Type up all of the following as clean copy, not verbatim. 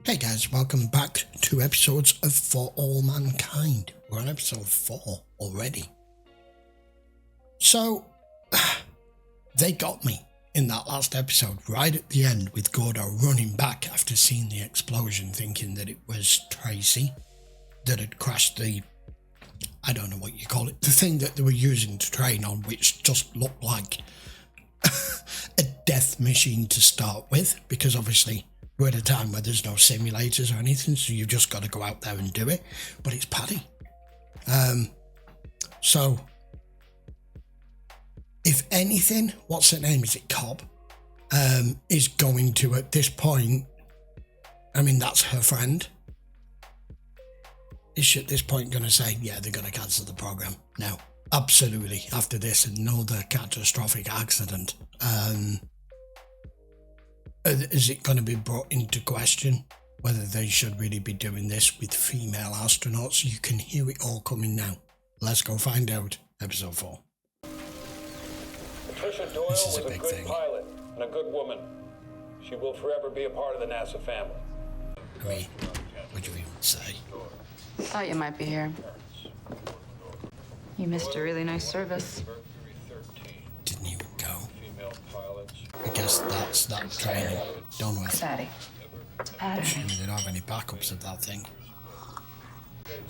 Hey guys, welcome back to episodes of For All Mankind. We're on episode 4 already. So, they got me in that last episode, right at the end, with Gordo running back after seeing the explosion, thinking that it was Tracy that had crashed the, I don't know what you call it, the thing that they were using to train on, which just looked like a death machine to start with, because obviously we're at a time where there's no simulators or anything, so you've just got to go out there and do it. But it's Paddy. So, if anything, what's her name? Is it Cobb? Is going to, at this point, I mean, that's her friend. Is she at this point going to say, yeah, they're going to cancel the program? No, absolutely. After this, another catastrophic accident. Is it going to be brought into question whether they should really be doing this with female astronauts? You can hear it all coming now. Let's go find out. Episode 4. Patricia Doyle was a good pilot and a good woman. She will forever be a part of the NASA family. Agree. What do you even say? Thought you might be here. You missed a really nice service. Didn't even go. I guess that's that training done with. Fatty. It's a pattern. I mean, they don't have any backups of that thing.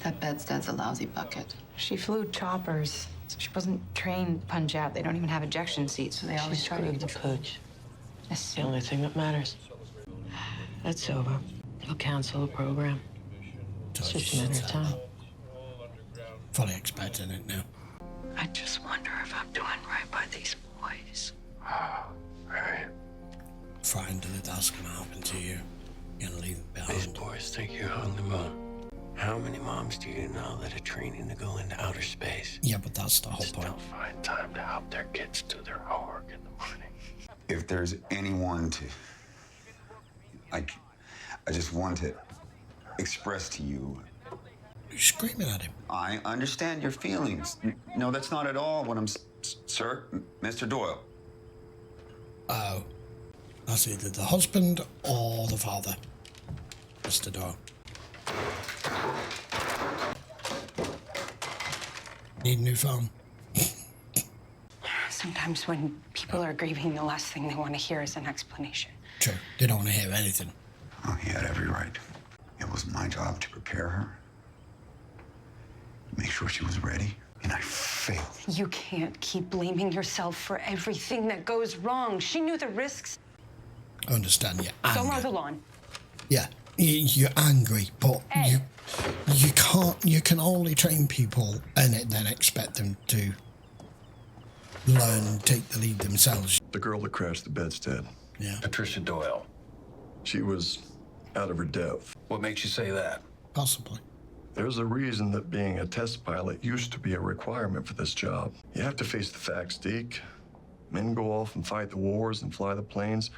That bedstead's a lousy bucket. She flew choppers. So she wasn't trained punch out. They don't even have ejection seats, so they always try to the pooch. That's The only thing that matters. That's over. They'll cancel the program. It's just a matter of time. Fully expecting it now. I just wonder if I'm doing right by these boys. Right. Frightened that that's going to happen to you. You're going to leave it behind. These boys think you're on the moon. How many moms do you know that are training to go into outer space? Yeah, but that's the whole point. Don't find time to help their kids do their homework in the morning. If there's anyone to, I just want to express to you. You're screaming at him. I understand your feelings. No, that's not at all what I'm, sir, Mr. Doyle. Oh. That's either the husband or the father. Mr. Doyle. Need a new phone. Sometimes when people are grieving, the last thing they want to hear is an explanation. True. They don't want to hear anything. Oh, he had every right. It was my job to prepare her, make sure she was ready, and I failed. You can't keep blaming yourself for everything that goes wrong. She knew the risks. I understand your anger. So mow the lawn. Yeah, you're angry, but Hey. you can't. You can only train people and then expect them to learn and take the lead themselves. The girl that crashed the bedstead. Yeah, Patricia Doyle. She was out of her depth. What makes you say that? possibly. There's a reason that being a test pilot used to be a requirement for this job. You have to face the facts, Deke. Men go off and fight the wars and fly the planes.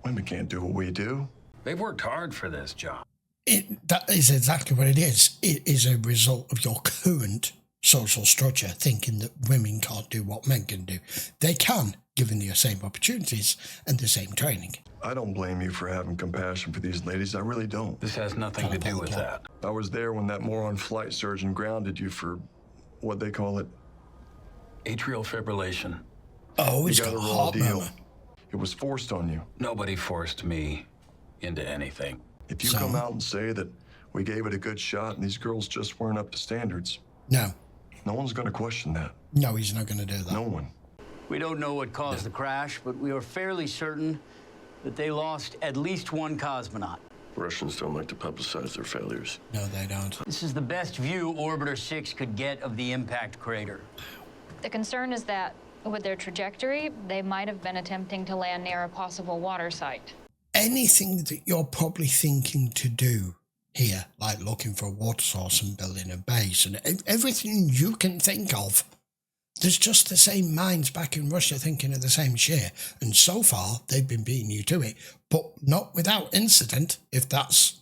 Women can't do what we do. They've worked hard for this job. That is exactly what it is. It is a result of your current social structure, thinking that women can't do what men can do. They can, given the same opportunities and the same training. I don't blame you for having compassion for these ladies. I really don't. This has nothing to do with that. I was there when that moron flight surgeon grounded you for, what they call it? Atrial fibrillation. Oh, it's You got got a a raw heart deal. murmur. It was forced on you. Nobody forced me into anything. If you So? come out and say that we gave it a good shot and these girls just weren't up to standards, No, no one's going to question that. no, he's not going to do that. No one. We don't know what caused the crash, but we are fairly certain that they lost at least one cosmonaut. Russians don't like to publicize their failures. No, they don't. This is the best view Orbiter 6 could get of the impact crater. The concern is that with their trajectory, they might have been attempting to land near a possible water site. Anything that you're probably thinking to do here, like looking for a water source and building a base and everything you can think of, there's just the same minds back in Russia thinking of the same shit. And so far, they've been beating you to it, but not without incident, if that's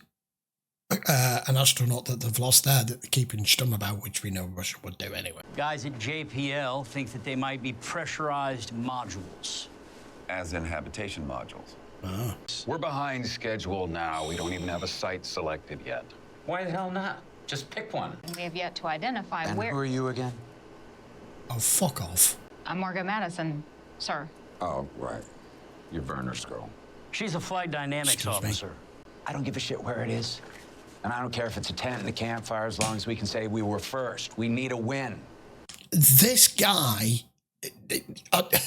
an astronaut that they've lost there that they're keeping stum about, which we know Russia would do anyway. Guys at JPL think that they might be pressurized modules. As in habitation modules. Oh. We're behind schedule now. We don't even have a site selected yet. Why the hell not? Just pick one. We have yet to identify And where... who are you again? Oh, fuck off. I'm Margaret Madison, sir. Oh, right. You're Werner's girl. She's a flight dynamics officer. I don't give a shit where it is. And I don't care if it's a tent in the campfire as long as we can say we were first. We need a win. This guy,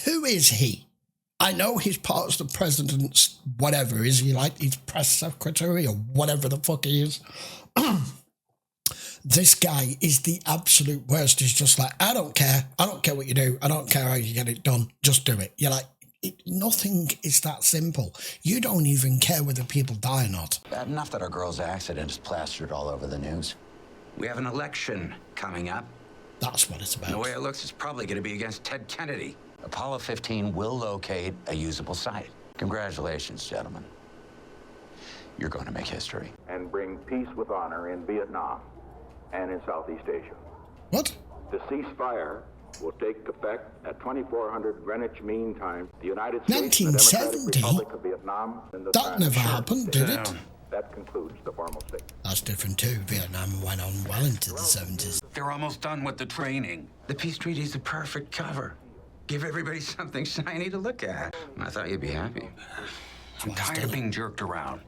who is he? I know he's part of the president's whatever. Is he like his press secretary or whatever the fuck he is? This guy is the absolute worst. He's just like, I don't care. I don't care what you do. I don't care how you get it done. Just do it. You're like, nothing is that simple. You don't even care whether people die or not. Bad enough that our girl's accident is plastered all over the news. We have an election coming up. That's what it's about. The way it looks, it's probably going to be against Ted Kennedy. Apollo 15 will locate a usable site. Congratulations, gentlemen. You're going to make history. And bring peace with honor in Vietnam and in Southeast Asia. What? The ceasefire will take effect at 2400 Greenwich Mean Time. The United States and the Democratic Republic of Vietnam. And the That never happened, did it? That concludes the formal statement. That's different too. Vietnam went on well into the 70s. They're almost done with the training. The peace treaty is the perfect cover. Give everybody something shiny to look at. I thought you'd be happy. I'm tired of being jerked around.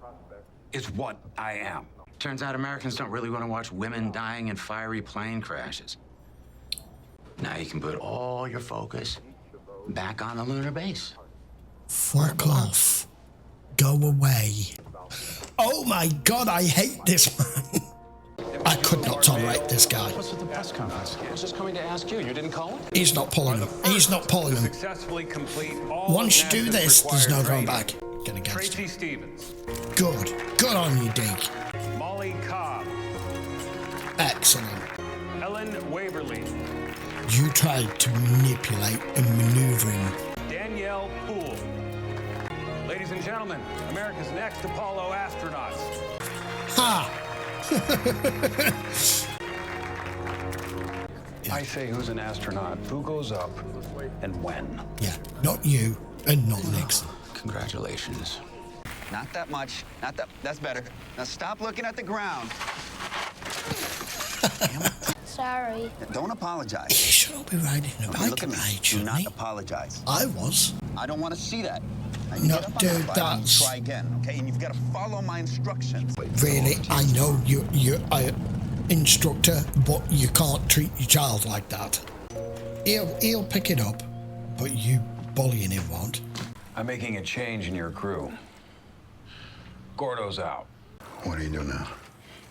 It's what I am. Turns out Americans don't really want to watch women dying in fiery plane crashes. Now you can put all your focus back on the lunar base. Fuck off. Go away. Oh my God, I hate this man. I could not tolerate this guy. What's with the press conference? I was just coming to ask you. You didn't call him? He's not pulling him. He's not pulling him. Successfully complete all Once you do this, there's no going back. Get against Tracy him. Stevens. Good. Good on you, Deke. Molly Cobb. Excellent. Ellen Waverly. You tried to manipulate and maneuver him. Danielle Poole. Ladies and gentlemen, America's next Apollo astronauts. Ha! I say who's an astronaut, who goes up, and when. Yeah, not you and not Nixon. Congratulations. Not that much. Not that. That's better. Now stop looking at the ground. Sorry. Don't apologize. You shouldn't be riding a bike Look at me. at age, Do shouldn't not he? apologize. I was. I don't want to see that. Now you No, get up on dude, that bike and that's... try again, okay? And you've got to follow my instructions. Really, I know you're an instructor, but you can't treat your child like that. He'll pick it up, but you bullying him won't. I'm making a change in your crew. Gordo's out. What do you do now?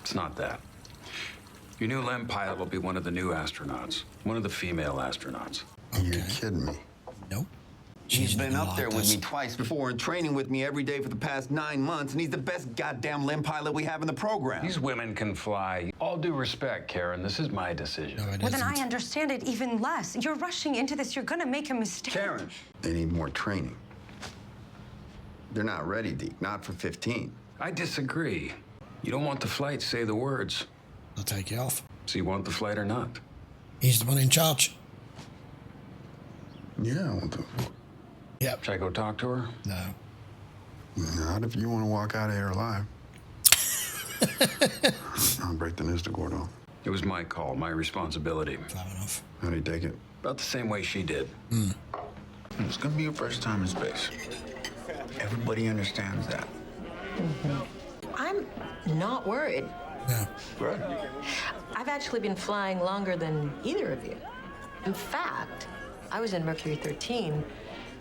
It's not that. Your new LEM pilot will be one of the new astronauts. One of the female astronauts. Okay. You're kidding me. Nope. He's been up there with me twice before and training with me every day for the past 9 months, and he's the best goddamn LEM pilot we have in the program. These women can fly. All due respect, Karen, this is my decision. No, it Well, then isn't. I understand it even less. You're rushing into this. You're gonna make a mistake. Karen. They need more training. They're not ready, Deke. Not for 15. I disagree. You don't want the flight, say the words. I'll take you off. So you want the flight or not? He's the one in charge. Yeah, I want to. Yep. Should I go talk to her? No. Not if you want to walk out of here alive. I'll break the news to Gordo. It was my call, my responsibility. Fair enough. How'd he take it? About the same way she did. It's gonna be your first time in space. Everybody understands that. I'm not worried. Yeah. Good. I've actually been flying longer than either of you. In fact, I was in Mercury 13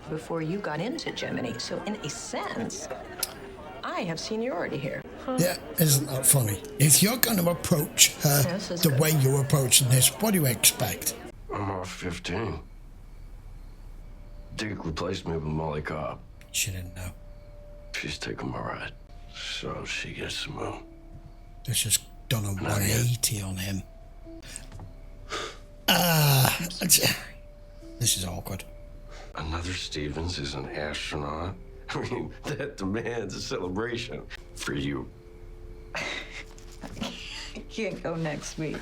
before you got into Gemini, so in a sense, I have seniority here. Yeah, isn't that funny? If you're going to approach her the way you're approaching this, what do you expect? I'm off 15. Dick replaced me with Molly Cobb. She didn't know. She's taking my ride, so she gets to move. It's just done a 180 on him. This is awkward. Another Stevens is an astronaut? I mean, that demands a celebration for you. I can't go next week.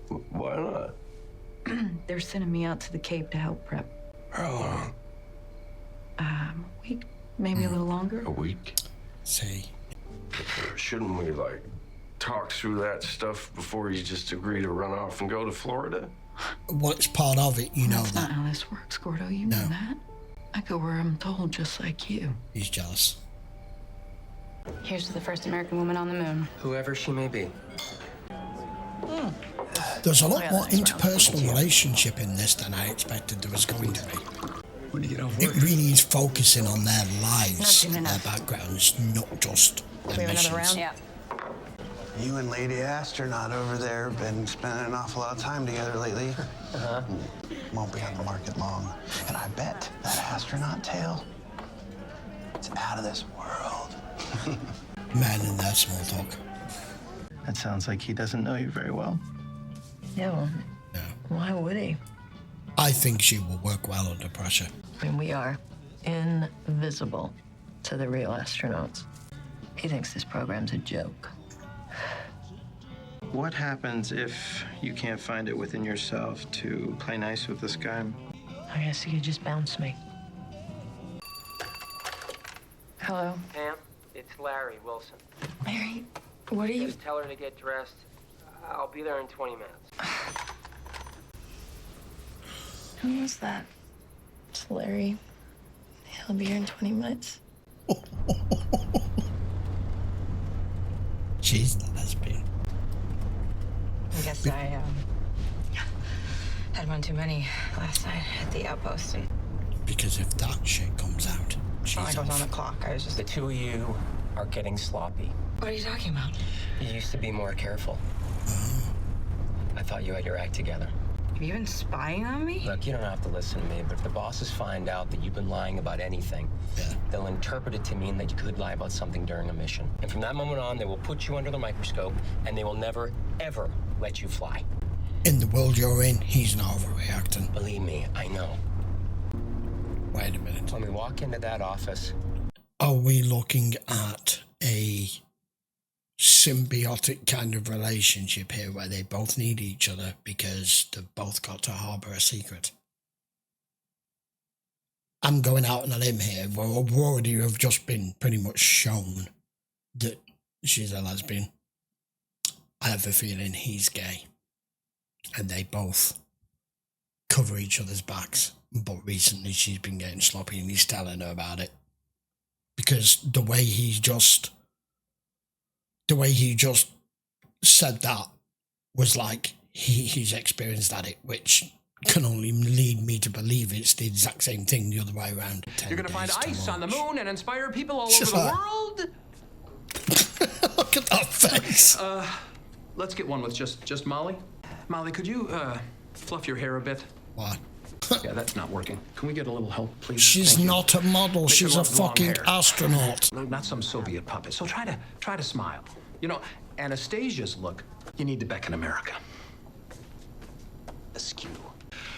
Why not? They're sending me out to the Cape to help prep. How long? Week. Maybe a little longer. A week? See. Shouldn't we, like, talk through that stuff before you just agree to run off and go to Florida? Well, it's part of it, you know That's that. not how this works, Gordo. You know that. I go where I'm told, just like you. He's jealous. Here's to the first American woman on the moon. Whoever she may be. There's a lot more interpersonal relationship in this than I expected there was going to be. When you get off It work. really is focusing on their lives Not soon and their enough. backgrounds, not just their missions. Yeah. You and Lady Astronaut over there have been spending an awful lot of time together lately. Won't be on the market long. And I bet that astronaut tail, it's out of this world. Men and their small talk. That sounds like he doesn't know you very well. Yeah, well, No. why would he? I think she will work well under pressure. I mean, we are invisible to the real astronauts. He thinks this program's a joke. What happens if you can't find it within yourself to play nice with this guy? I guess he could just bounce me. Hello? Pam, it's Larry Wilson. Mary, what are you... Just tell her to get dressed. I'll be there in 20 minutes. Who was that? It's Larry. He'll be here in 20 minutes. She's the lesbian. I guess I had one too many last night at the outpost. And Because if that shit comes out, she's I was on off. the clock. I was just. The two of you are getting sloppy. What are you talking about? You used to be more careful. I thought you had your act together. Have you been spying on me? Look, you don't have to listen to me, but if the bosses find out that you've been lying about anything, they'll interpret it to mean that you could lie about something during a mission. And from that moment on, they will put you under the microscope, and they will never, ever let you fly. In the world you're in, he's not overreacting. Believe me, I know. Wait a minute. When we walk into that office... Are we looking at a symbiotic kind of relationship here where they both need each other because they've both got to harbour a secret? I'm going out on a limb here. Well, we already have just been pretty much shown that she's a lesbian. I have a feeling he's gay. And they both cover each other's backs. But recently she's been getting sloppy and he's telling her about it. Because the way he just said that was like he's experienced at it, which can only lead me to believe it's the exact same thing the other way around. You're gonna find ice on the moon and inspire people all over Just the like- world. Look at that face. Let's get one with just Molly. Molly, could you fluff your hair a bit? What? Yeah, that's not working. Can we get a little help, please? She's Thank you. not a model. Make She's her a love long fucking hair. astronaut. No, not some Soviet puppet. So try to smile. You know, Anastasia's look, you need to beckon America. Askew.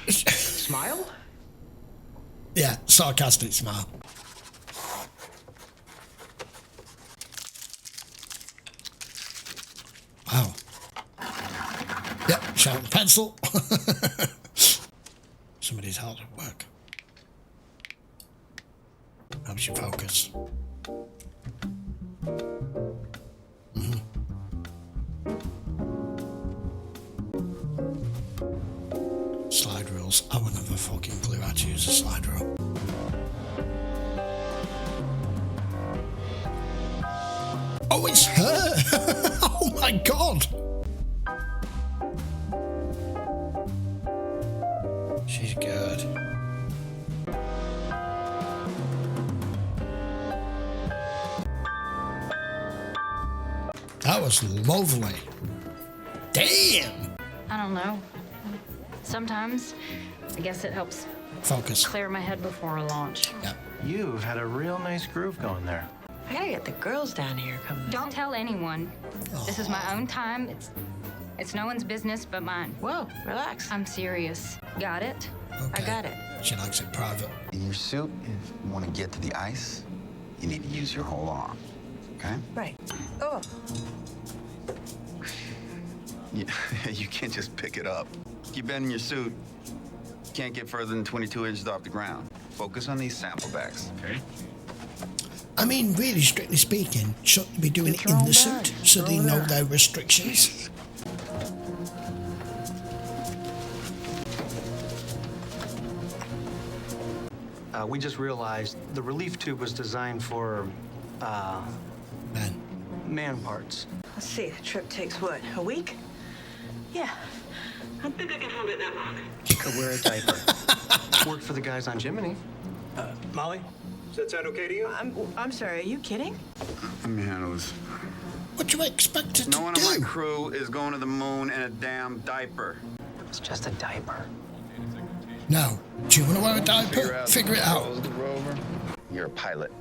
Smile? Yeah, sarcastic smile. Wow. Yep, sharp the pencil. Somebody's hard at work. Helps you focus. Slide rules. I wouldn't have a fucking clue how to use a slide rule. Oh, it's her! Oh my god! She's good. That was lovely. Damn! I don't know. Sometimes, I guess it helps Focus. clear my head before a launch. Yep. You've had a real nice groove going there. I gotta get the girls down here coming. Don't tell anyone. This is my own time. It's no one's business but mine. Whoa, relax. I'm serious. Got it? Okay. I got it. She likes it private. In your suit, if you want to get to the ice, you need to use your whole arm, okay? Right. Oh. You can't just pick it up. Keep bending your suit. You can't get further than 22 inches off the ground. Focus on these sample bags, okay? I mean, really, strictly speaking, shouldn't you be doing it in the suit so they know their restrictions? We just realized the relief tube was designed for, man parts. Let's see, the trip takes what, a week? Yeah. I think I can hold it that long. You could wear a diaper. Worked for the guys on Jiminy. Molly, does that sound okay to you? I'm sorry, are you kidding? Let me handle this. What do you expect to do? No one on my crew is going to the moon in a damn diaper. It's just a diaper. Now, do you want to wear a diaper? Figure it out. You're a pilot.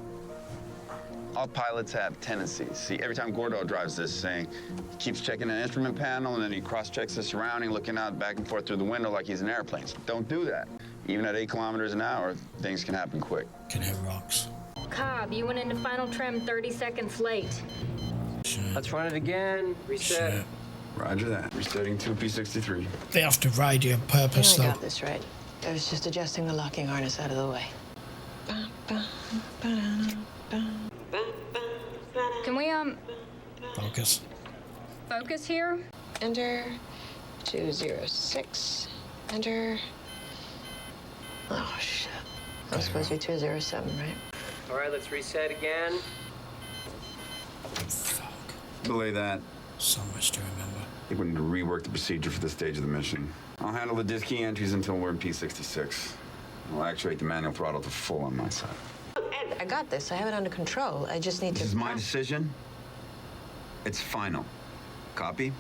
All pilots have tendencies. See, every time Gordo drives this thing, he keeps checking an instrument panel, and then he cross-checks the surrounding, looking out back and forth through the window like he's an airplane. So don't do that. Even at 8 kilometers an hour, things can happen quick. Can hit rocks. Cobb, you went into final trim 30 seconds late. Let's run it again. Reset. Shit. Roger that. Resetting to P63. They have to ride you on purpose, I though. got this right. I was just adjusting the locking harness out of the way. Can we, Focus. focus here? Enter 206. Enter. Oh, shit. That's supposed to be 207, right? All right, let's reset again. Fuck. Belay that. So much to remember. I think we need to rework the procedure for this stage of the mission. I'll handle the disk key entries until we're in P66. I'll actuate the manual throttle to full on my side. Ed, I got this. I have it under control. I just need to... This is my decision. It's final. Copy?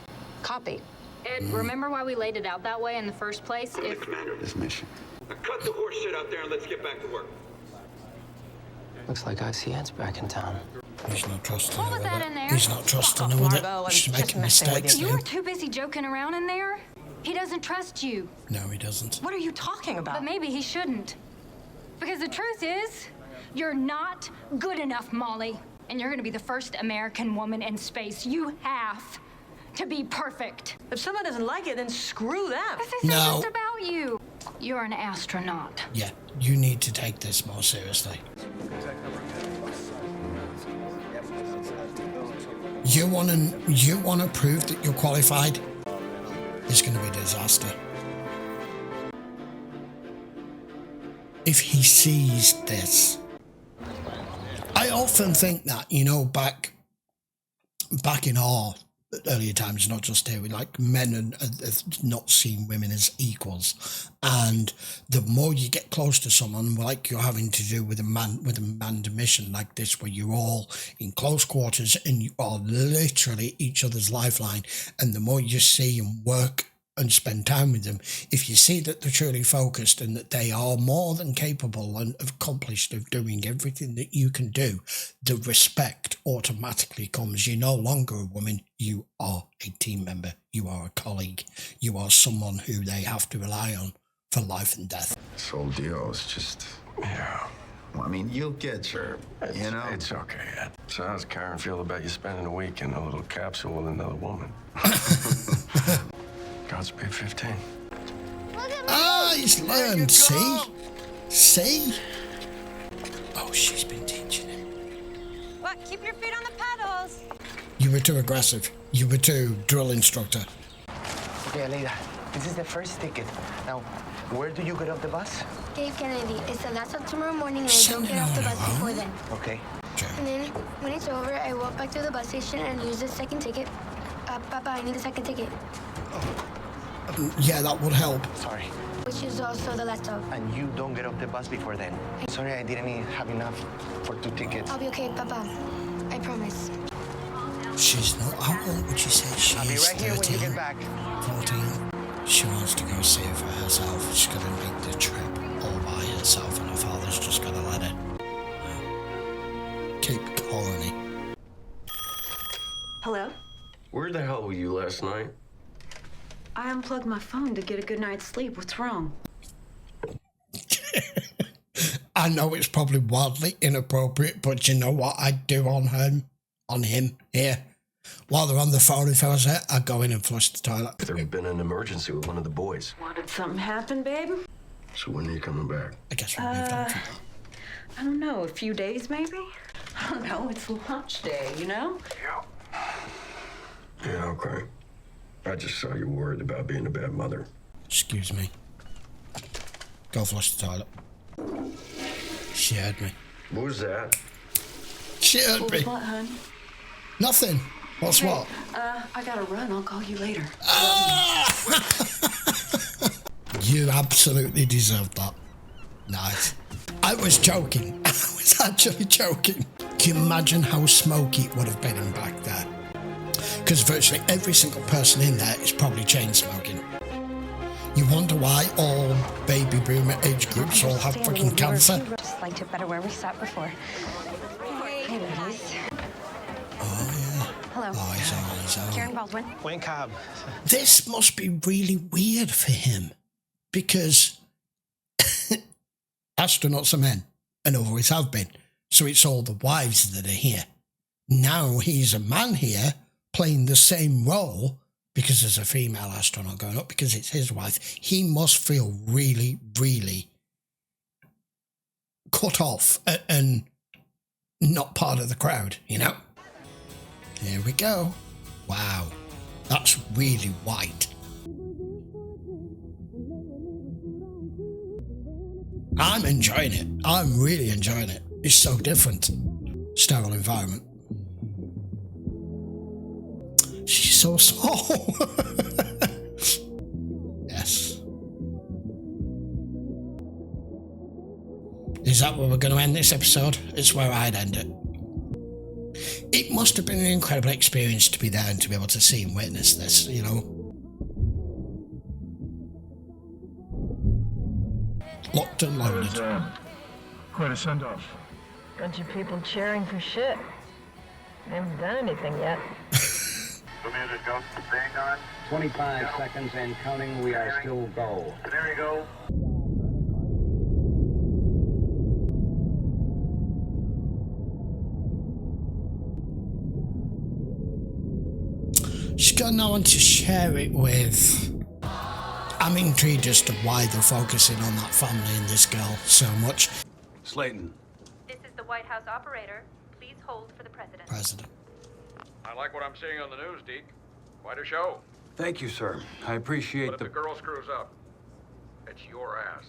Copy. Ed, remember why we laid it out that way in the first place? If This mission. Now cut the horse shit out there and let's get back to work. Looks like ICN's back in town. He's not trusting What her was with that it. in there? He's not trusting her with it. She's making mistakes. You were too busy joking around in there. He doesn't trust you. No, he doesn't. What are you talking about? But maybe he shouldn't. Because the truth is, you're not good enough, Molly. And you're gonna be the first American woman in space. You have to be perfect. If someone doesn't like it, then screw them. This isn't just about you. You're an astronaut. Yeah, you need to take this more seriously. You wanna prove that you're qualified? It's gonna be a disaster. If he sees this, I often think that, you know, back in our earlier times, not just here, we like men and not seeing women as equals, and the more you get close to someone, like you're having to do with a manned mission like this, where you're all in close quarters and you are literally each other's lifeline, and the more you see and work and spend time with them, if you see that they're truly focused and that they are more than capable and accomplished of doing everything that you can do, the respect automatically comes. You're no longer a woman, you are a team member, you are a colleague, you are someone who they have to rely on for life and death. This whole deal is just... Yeah. Well, I mean, you'll get your... You know? It's okay, Ed. So how's Karen feel about you spending a week in a little capsule with another woman? Godspeed 15. Ah, he's learned, see? See? Oh, she's been teaching him. What? Keep your feet on the pedals. You were too aggressive. You were too drill instructor. Okay, Aleida, this is the first ticket. Now, where do you get off the bus? Dave Kennedy. It's the last stop tomorrow morning, and I don't get off the bus before then. Okay. And then, when it's over, I walk back to the bus station and use the second ticket. Papa, I need a second ticket. Yeah, that would help. Sorry. Which is also the last stop. And you don't get off the bus before then. Sorry, I didn't have enough for 2 tickets. I'll be okay, Papa. I promise. She's not... How old would you say she is? I'll be right here 13, when you get back. 14. She wants to go see it for herself. She's going to make the trip all by herself, and her father's just going to let her. Cape Colony. Hello? Where the hell were you last night? I unplugged my phone to get a good night's sleep. What's wrong? I know it's probably wildly inappropriate, but you know what I'd do on him here? While they're on the phone, if I was there, I'd go in and flush the toilet. There had been an emergency with one of the boys. What, did something happen, babe? So when are you coming back? I guess we moved on from that. I don't know, a few days maybe? I don't know, it's launch day, you know? Yeah, okay. I just saw you worried about being a bad mother. Excuse me. Go flush the toilet. She heard me. What was that? She heard me. What, hon? Nothing. What's what? I gotta run. I'll call you later. You absolutely deserved that. Nice. I was joking. I was actually joking. Can you imagine how smoky it would have been in back there? Because virtually every single person in there is probably chain smoking. You wonder why all baby boomer age groups all have fucking cancer? Just liked it better where we sat before. Hey, ladies. Oh, yeah. Hello. Oh, he's on. Karen Baldwin. Wayne Cobb. This must be really weird for him because astronauts are men and always have been. So it's all the wives that are here. Now he's a man here playing the same role because there's a female astronaut going up because it's his wife. He must feel really, really cut off and not part of the crowd, you know? Here we go. Wow, that's really white. I'm enjoying it. I'm really enjoying it. It's so different. Sterile environment. She's so small. Yes. Is that where we're going to end this episode? It's where I'd end it. It must have been an incredible experience to be there and to be able to see and witness this, you know. Locked and loaded. Quite a send-off. Bunch of people cheering for shit. They haven't done anything yet. 25 seconds and counting. We are still go. There you go. She's got no one to share it with. I'm intrigued as to why they're focusing on that family and this girl so much. Slayton. This is the White House operator. Please hold for the president. I like what I'm seeing on the news, Deke. Quite a show. Thank you, sir. I appreciate But if the girl screws up, it's your ass.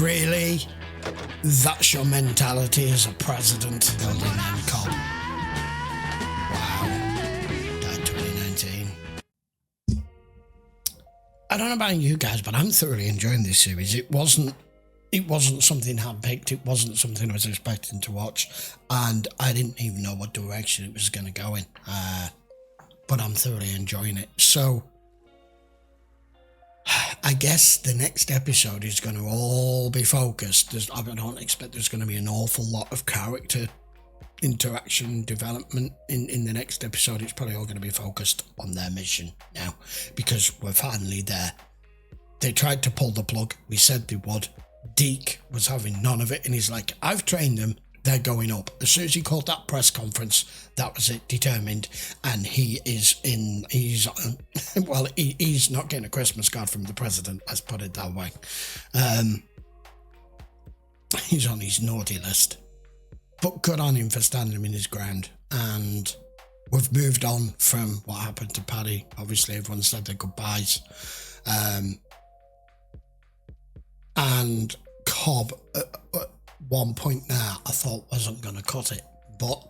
Really? That's your mentality as a president? Building them cop. Wow. Died 2019. I don't know about you guys, but I'm thoroughly enjoying this series. It wasn't something handpicked. It wasn't something I was expecting to watch, and I didn't even know what direction it was going to go in. But I'm thoroughly enjoying it. So I guess the next episode is going to all be focused. I don't expect there's going to be an awful lot of character interaction development in the next episode. It's probably all going to be focused on their mission now because we're finally there. They tried to pull the plug. We said they would. Deke was having none of it, and he's like, I've trained them, they're going up. As soon as he called that press conference, that was it, determined, and he's not getting a Christmas card from the president, let's put it that way. He's on his naughty list, but good on him for standing in his ground. And we've moved on from what happened to Paddy. Obviously everyone said their goodbyes, and Cobb at one point there I thought wasn't going to cut it, but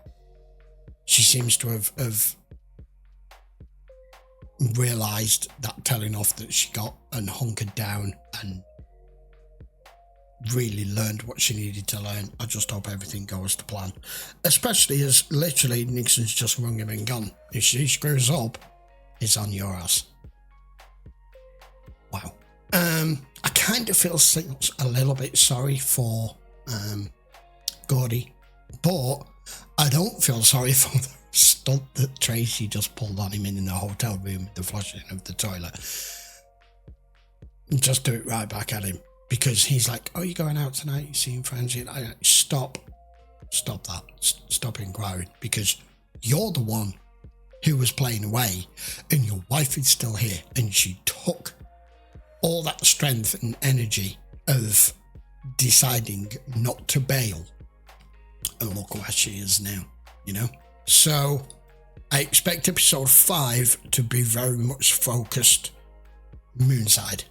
she seems to have realised that telling off that she got and hunkered down and really learned what she needed to learn. I just hope everything goes to plan, especially as literally Nixon's just rung him and gone, if she screws up, it's on your ass. Wow. I kind of feel a little bit sorry for Gordy, but I don't feel sorry for the stunt that Tracy just pulled on him in the hotel room, the flushing of the toilet. Just do it right back at him, because he's like, oh, you're going out tonight, you seeing friends? Stop that, stop inquiring, because you're the one who was playing away and your wife is still here, and she took all that strength and energy of deciding not to bail And look where she is now, you know? So I expect episode 5 to be very much focused moonside.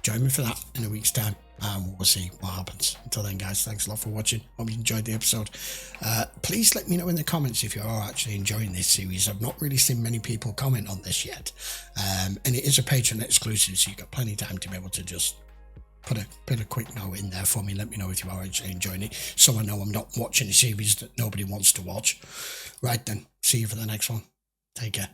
Join me for that in a week's time, and we'll see what happens. Until then, guys, thanks a lot for watching. Hope you enjoyed the episode. Please let me know in the comments if you are actually enjoying this series. I've not really seen many people comment on this yet, and it is a Patreon exclusive, so you've got plenty of time to be able to just put a quick note in there for me. Let me know if you are actually enjoying it, so I know I'm not watching a series that nobody wants to watch. Right then, see you for the next one. Take care.